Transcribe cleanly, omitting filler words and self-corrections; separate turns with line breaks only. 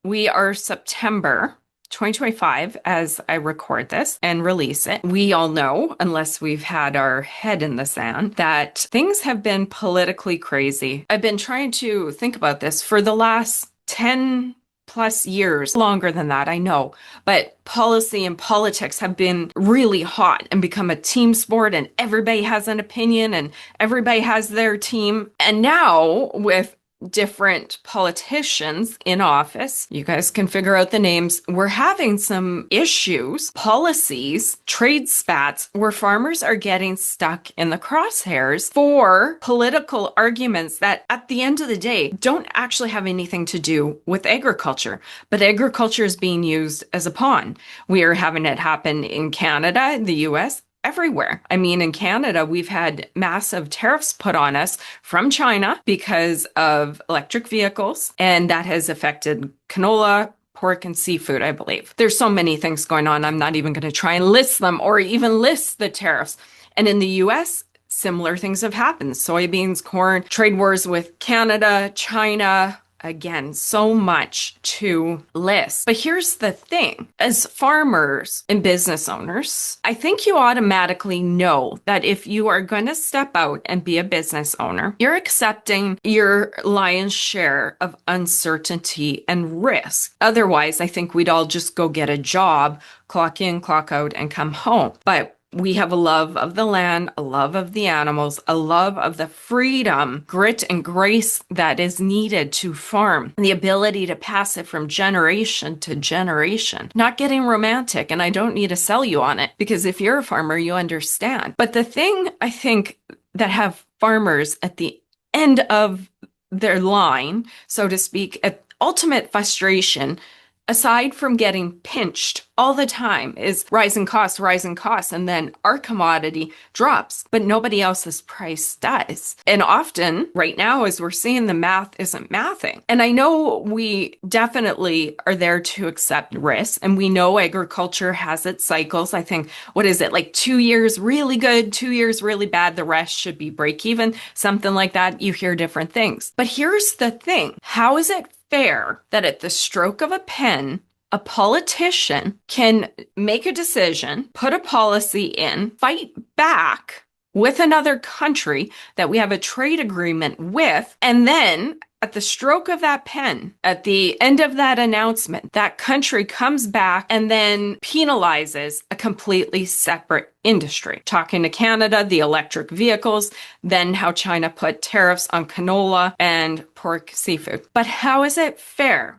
We are September 2025 as I record this and release it. We all know, unless we've had our head in the sand, that things have been politically crazy. I've been trying to think about this for the last 10 plus years, longer than that, I know. But policy and politics have been really hot and become a team sport, and everybody has an opinion and everybody has their team. And now, with different politicians in office, you guys can figure out the names, we're having some issues, policies, trade spats, where farmers are getting stuck in the crosshairs for political arguments that at the end of the day don't actually have anything to do with agriculture, but agriculture is being used as a pawn. We are having it happen in Canada, the US, everywhere. I mean, in Canada, we've had massive tariffs put on us from China because of electric vehicles, and that has affected canola, pork, and seafood, I believe. There's so many things going on. I'm not even going to try and list them or even list the tariffs. And in the US, similar things have happened. Soybeans, corn, trade wars with Canada, China. Again, so much to list. But here's the thing. As farmers and business owners, I think you automatically know that if you are going to step out and be a business owner, you're accepting your lion's share of uncertainty and risk. Otherwise, I think we'd all just go get a job, clock in, clock out, and come home. But we have a love of the land, a love of the animals, a love of the freedom, grit, and grace that is needed to farm, and the ability to pass it from generation to generation. Not getting romantic, and I don't need to sell you on it, because if you're a farmer, you understand. But the thing I think that have farmers at the end of their line, so to speak, at ultimate frustration, aside from getting pinched all the time, is rising costs, and then our commodity drops, but nobody else's price does. And often, right now, as we're seeing, the math isn't mathing. And I know we definitely are there to accept risks, and we know agriculture has its cycles. I think, what is it, like 2 years really good, 2 years really bad, the rest should be break even, something like that. You hear different things. But here's the thing. How is it fair that at the stroke of a pen, a politician can make a decision, put a policy in, fight back with another country that we have a trade agreement with, and then at the stroke of that pen, at the end of that announcement, that country comes back and then penalizes a completely separate industry? Talking to Canada, the electric vehicles, then how China put tariffs on canola and pork, seafood. But how is it fair